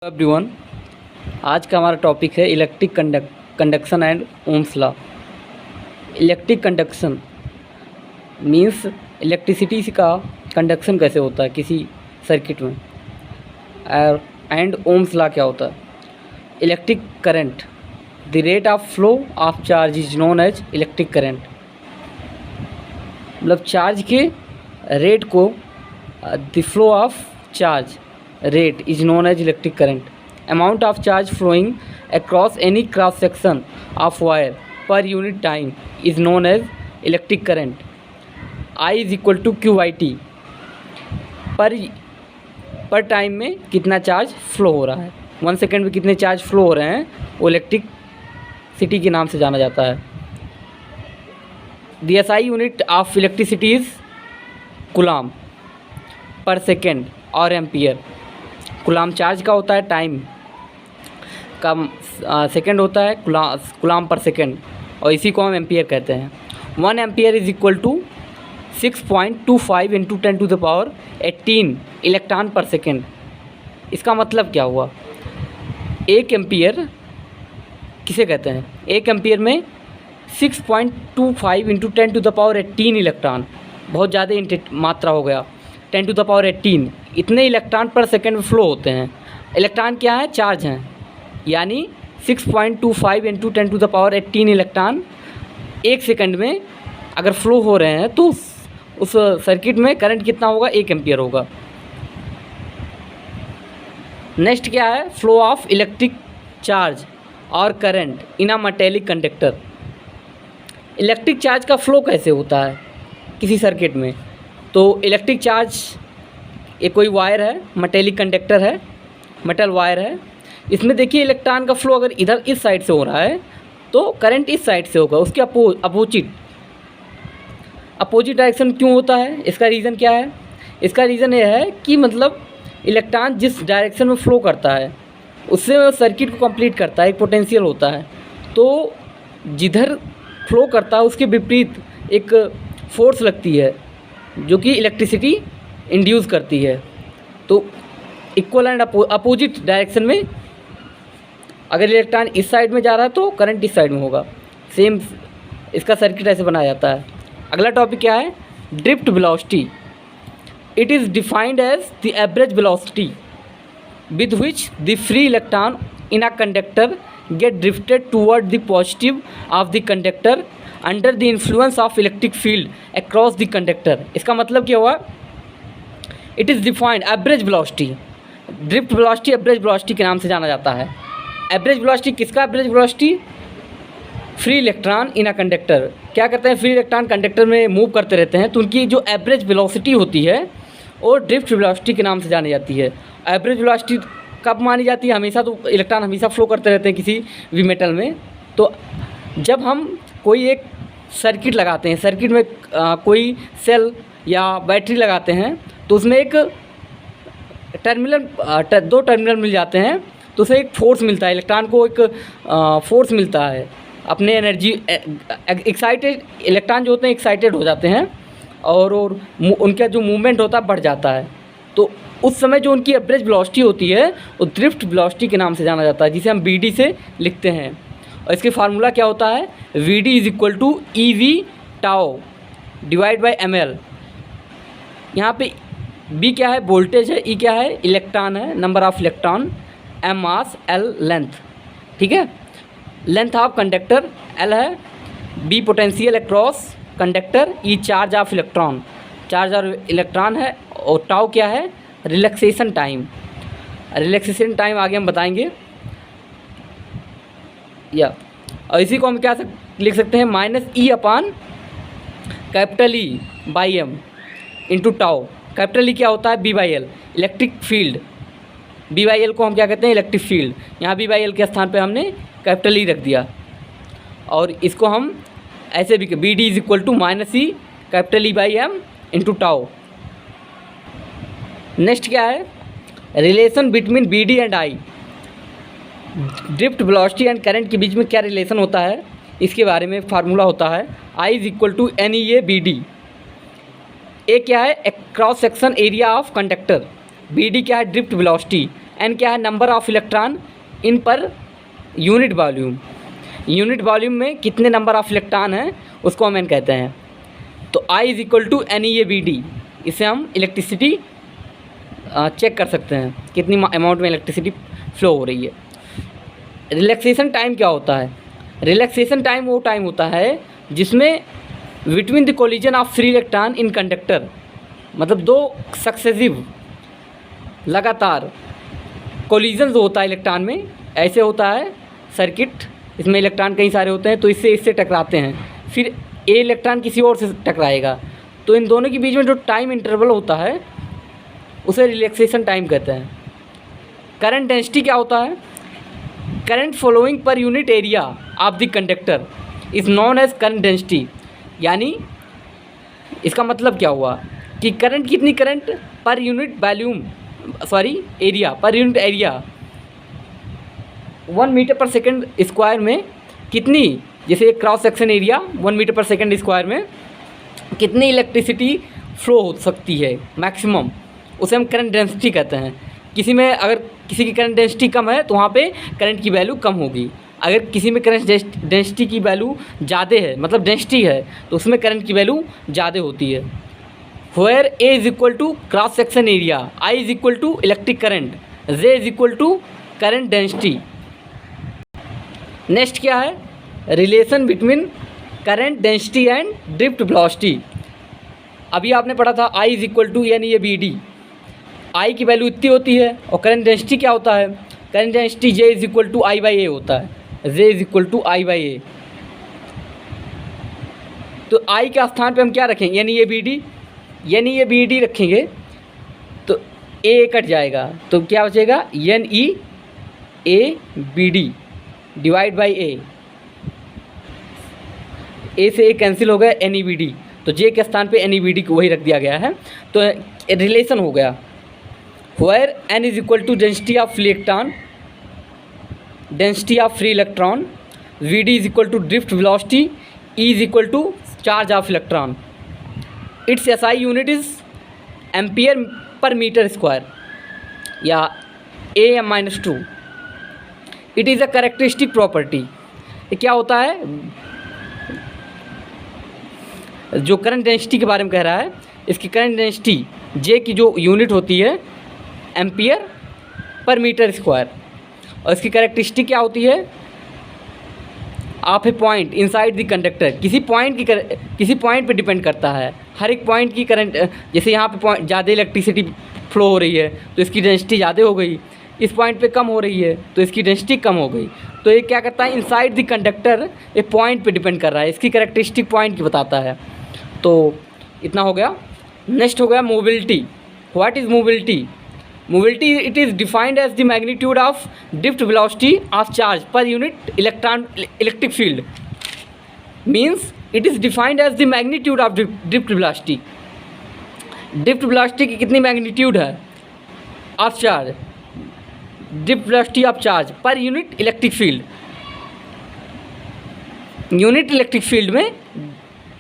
Everyone, आज का हमारा टॉपिक है electric conduction and Ohm's law. Electric conduction means electricity का कंडक्शन कैसे होता है किसी सर्किट में, एंड ओम्स लॉ क्या होता है। Electric current, the rate of flow of charge is known as electric current. मतलब चार्ज के रेट को, the flow of charge rate is known as electric current. Amount of charge flowing across any cross section of wire per unit time is known as electric current. I is equal to QIT। पर time में कितना charge flow हो रहा है, 1 second में कितने charge flow हो रहे हैं, वो इलेक्ट्रिक सिटी के नाम से जाना जाता है। The SI unit of electricity is coulomb per second और एम्पियर। कूलम चार्ज का होता है, टाइम का सेकेंड होता है, कूलम पर सेकेंड, और इसी को हम एम्पियर कहते हैं। 1 ampere is equal to 6.25 into 10⁻18 electron per second. इसका मतलब क्या हुआ, 1 एम्पियर किसे कहते हैं, 1 एम्पियर में 6.25 इंटू 10⁻18 इलेक्ट्रॉन, बहुत ज़्यादा मात्रा हो गया। 10⁻18 इतने इलेक्ट्रॉन पर सेकेंड में फ्लो होते हैं। इलेक्ट्रॉन क्या है, चार्ज हैं, यानी 6.25 इंटू 10⁻18 इलेक्ट्रॉन 1 सेकेंड में अगर फ्लो हो रहे हैं तो उस सर्किट में करंट कितना होगा, 1 एम्पियर होगा। नेक्स्ट क्या है, फ्लो ऑफ इलेक्ट्रिक चार्ज और current in a metallic conductor. Electric charge का फ्लो कैसे होता है किसी सर्किट में, तो इलेक्ट्रिक चार्ज, ये कोई वायर है, मेटेलिक कंडक्टर है, मेटल वायर है, इसमें देखिए इलेक्ट्रॉन का फ्लो अगर इधर इस साइड से हो रहा है तो करंट इस साइड से होगा, उसके अपोजिट डायरेक्शन क्यों होता है, इसका रीज़न क्या है। इसका रीज़न ये है कि मतलब इलेक्ट्रॉन जिस डायरेक्शन में फ़्लो करता है उससे वो सर्किट को कंप्लीट करता है, एक पोटेंशियल होता है, तो जिधर फ्लो करता है उसके विपरीत एक फोर्स लगती है जो कि इलेक्ट्रिसिटी इंड्यूस करती है। तो इक्वल एंड अपोजिट डायरेक्शन में अगर इलेक्ट्रॉन इस साइड में जा रहा है तो करंट इस साइड में होगा। सेम इसका सर्किट ऐसे बनाया जाता है। अगला टॉपिक क्या है, drift velocity. It is defined as the average velocity with which the free electron in a conductor get drifted toward the positive of the conductor under the influence of electric field across the conductor. इसका मतलब क्या हुआ, it is defined average velocity, drift velocity average velocity के नाम से जाना जाता है। एवरेज वेलोसिटी किसका, average velocity free electron in a conductor. क्या करते हैं, फ्री इलेक्ट्रॉन कंडक्टर में मूव करते रहते हैं तो उनकी जो एवरेज वेलोसिटी होती है वो ड्रिफ्ट वेलोसिटी के नाम से जानी जाती है। एवरेज वेलोसिटी कब मानी जाती है, हमेशा तो इलेक्ट्रॉन हमेशा फ्लो करते रहते हैं किसी भी मेटल में, तो जब हम कोई एक सर्किट लगाते हैं, सर्किट में कोई सेल या बैटरी लगाते हैं तो उसमें एक दो टर्मिनल मिल जाते हैं, तो उसे एक फोर्स मिलता है, इलेक्ट्रॉन को एक फोर्स मिलता है अपने एनर्जी। एक्साइटेड इलेक्ट्रॉन जो होते हैं एक्साइटेड हो जाते हैं और उनका जो मूवमेंट होता है बढ़ जाता है, तो उस समय जो उनकी एवरेज वेलोसिटी होती है वो ड्रिफ्ट वेलोसिटी के नाम से जाना जाता है, जिसे हम BD से लिखते हैं। और इसके फार्मूला क्या होता है, VD is equal to EV tau divide by ml। यहाँ पे B क्या है, वोल्टेज है, E क्या है, इलेक्ट्रॉन है, number of electron, M mass, L length, ठीक है, लेंथ ऑफ कंडक्टर L है, B potential across conductor, E charge of electron, charge और इलेक्ट्रॉन है, और टाउ क्या है, रिलैक्सेशन टाइम। रिलैक्सेशन टाइम आगे हम बताएंगे। या और इसी को हम क्या लिख सकते हैं, -E upon E by M into tau. E क्या होता है, B/L इलेक्ट्रिक फील्ड, B/L को हम क्या कहते हैं, इलेक्ट्रिक फील्ड। यहाँ B/L के स्थान पे हमने E रख दिया, और इसको हम ऐसे भी BD is equal to -E by M into tau. Next क्या है, relation between BD and I। Drift velocity and current के बीच में क्या रिलेशन होता है, इसके बारे में फार्मूला होता है I is equal to NEA BD। A क्या है, cross section area of conductor, BD क्या है, ड्रिफ्ट वेलोसिटी, एन क्या है, नंबर ऑफ इलेक्ट्रॉन इन पर यूनिट वॉल्यूम। यूनिट वॉल्यूम में कितने नंबर ऑफ इलेक्ट्रॉन हैं उसको हम एन कहते हैं। तो I is equal to NeABD, इससे हम इलेक्ट्रिसिटी चेक कर सकते हैं कितनी अमाउंट में इलेक्ट्रिसिटी फ्लो हो रही है। रिलैक्सेशन टाइम क्या होता है? रिलैक्सेशन टाइम वो टाइम होता है जिसमें between the collision of free electron in conductor, मतलब दो सक्सेसिव लगातार कोलिजन जो होता है इलेक्ट्रॉन में, ऐसे होता है सर्किट, इसमें इलेक्ट्रॉन कई सारे होते हैं तो इससे टकराते हैं, फिर ए इलेक्ट्रॉन किसी और से टकराएगा, तो इन दोनों के बीच में जो टाइम इंटरवल होता है उसे रिलैक्सेशन टाइम कहते हैं। करंट डेंसिटी क्या होता है? Current following per unit area of the conductor is known as current density. यानी इसका मतलब क्या हुआ कि करंट कितनी, current per unit volume area, per unit area 1 meter per second square में कितनी, जैसे एक cross section area 1 meter per second square में कितनी इलेक्ट्रिसिटी फ्लो हो सकती है मैक्सिमम, उसे हम करंट डेंसिटी कहते हैं। किसी में अगर किसी की करंट डेंसिटी कम है तो वहाँ पे करंट की वैल्यू कम होगी, अगर किसी में करंट डेंसिटी की वैल्यू ज़्यादा है, मतलब डेंसिटी है, तो उसमें करंट की वैल्यू ज़्यादा होती है। Where a is equal to cross section area, I is equal to electric current, J is equal to current density. Next क्या है? Relation between current density and drift velocity. अभी आपने पढ़ा था I is equal to NeABD, I की value इतनी होती है, और करंट डेंसिटी क्या होता है? Current density J is equal to I/A होता है, J is equal to I/A। तो I के स्थान पे हम क्या रखेंगे? NeABD रखेंगे तो A कट जाएगा, तो क्या बचेगा? NeABD डिवाइड बाई A से A कैंसिल हो गया, NeBD, तो J के स्थान पे NeBD को वही रख दिया गया है। तो रिलेशन हो गया, where N is equal to density of free electron, density of free electron, VD is equal to drift velocity, E is equal to charge of electron. Its SI unit is ampere per metre square या AM-2। It is a characteristic property. ये क्या होता है? जो current density के बारे में कह रहा है, इसकी करंट डेंसिटी J की जो यूनिट होती है एम्पियर पर मीटर स्क्वायर, और इसकी कैरेक्टरिस्टिक क्या होती है? Of A point inside the conductor, किसी पॉइंट पे डिपेंड करता है। हर एक पॉइंट की करंट, जैसे यहाँ पे ज़्यादा इलेक्ट्रिसिटी फ्लो हो रही है तो इसकी डेंसिटी ज़्यादा हो गई, इस पॉइंट पे कम हो रही है तो इसकी डेंसिटी कम हो गई। तो ये क्या करता है? इनसाइड द कंडक्टर ये पॉइंट पे डिपेंड कर रहा है, इसकी कैरेक्टरिस्टिक पॉइंट की बताता है। तो इतना हो गया। नेक्स्ट हो गया mobility. What is mobility? Mobility it is defined as the magnitude of drift velocity of charge per unit electric field. Means it is defined as the magnitude of drift velocity. Drift velocity की कितनी magnitude है of charge? Drift velocity of charge per unit electric field. Unit electric field में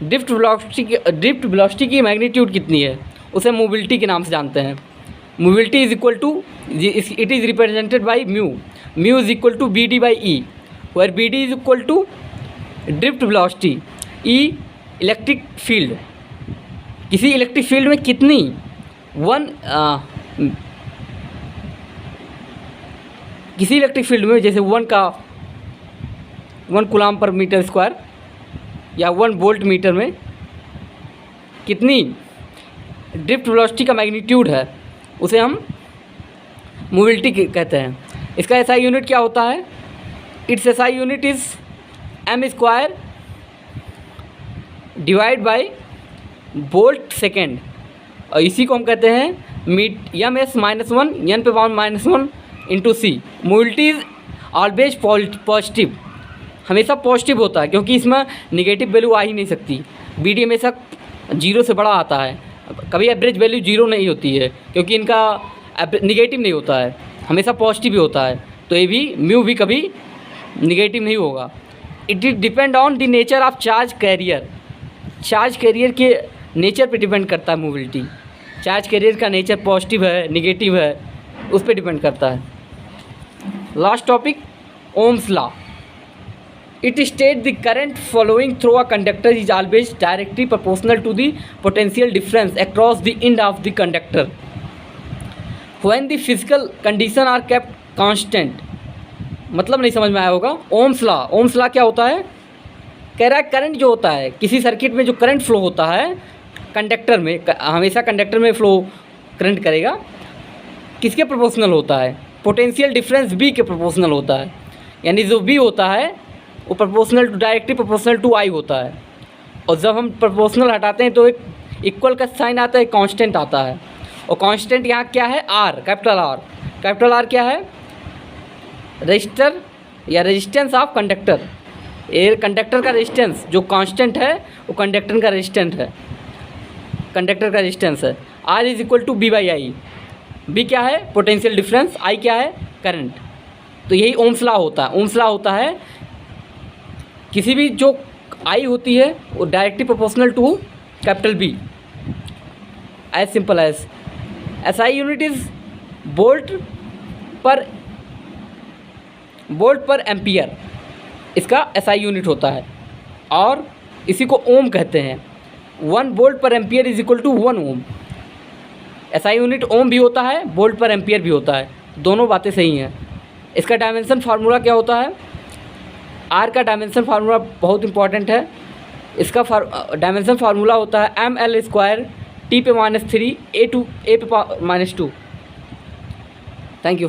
drift velocity की magnitude कितनी है उसे mobility के नाम से जानते हैं। Mobility is equal to, it is represented by mu is equal to BD by E, where BD is equal to drift velocity, E electric field. किसी इलेक्ट्रिक फील्ड में कितनी किसी इलेक्ट्रिक फील्ड में जैसे 1 कूलम पर मीटर स्क्वायर या 1 volt meter में कितनी drift velocity का मैग्नीट्यूड है उसे हम मोबिलिटी कहते हैं। इसका SI यूनिट क्या होता है? It's SI unit is m² divide by volt second, और इसी को हम कहते हैं ms-1 n पे power -1 into C। Mobility is always positive, हमेशा पॉजिटिव होता है क्योंकि इसमें निगेटिव वैल्यू आ ही नहीं सकती। BD हमेशा 0 से बड़ा आता है, कभी एवरेज वैल्यू 0 नहीं होती है क्योंकि इनका निगेटिव नहीं होता है, हमेशा पॉजिटिव ही होता है। तो ये भी म्यू भी कभी निगेटिव नहीं होगा। It is depend on the nature of charge carrier. Charge carrier के नेचर पे डिपेंड करता है मोबिलिटी। चार्ज कैरियर का नेचर पॉजिटिव है, निगेटिव है, उस पर डिपेंड करता है। Last topic, Ohm's law. It state the current flowing through a conductor is always directly proportional to the potential difference across the end of the conductor when the physical condition are kept constant. मतलब नहीं समझ में आया होगा। Ohm's law, Ohm's law क्या होता है? कह रहा है करंट जो होता है किसी सर्किट में, जो करंट फ्लो होता है कंडक्टर में, हमेशा कंडक्टर में फ्लो करंट करेगा, किसके प्रोपोर्शनल होता है? पोटेंशियल डिफरेंस बी के प्रोपोर्शनल होता है। यानी जो बी होता है वो proportional to, directly proportional to I होता है। और जब हम प्रोपोर्शनल हटाते हैं तो एक इक्वल का साइन आता है, कांस्टेंट आता है। और कांस्टेंट यहाँ क्या है? R, capital R. Capital R क्या है? रजिस्टर या रेजिस्टेंस ऑफ कंडक्टर। ये कंडक्टर का रेजिस्टेंस जो कांस्टेंट है वो कंडक्टर का रेजिस्टेंस है, कंडक्टर का रेजिस्टेंस है। R is equal to B by I. B क्या है? Potential difference. आई क्या है? करंट। तो यही ओम्स लॉ होता है। ओम्स लॉ होता है किसी भी जो आई होती है वो directly proportional to capital B, as simple as. SI unit is volt per ampere, इसका एसआई यूनिट होता है और इसी को ओम कहते हैं। 1 volt per ampere is equal to 1 ohm. SI unit ohm भी होता है, वोल्ट पर एम्पियर भी होता है, दोनों बातें सही हैं। इसका डायमेंशन फार्मूला क्या होता है? आर का डायमेंशन फार्मूला बहुत इंपॉर्टेंट है। इसका डायमेंशन फार्मूला होता है ml² T पे -3 A पे -2। Thank you.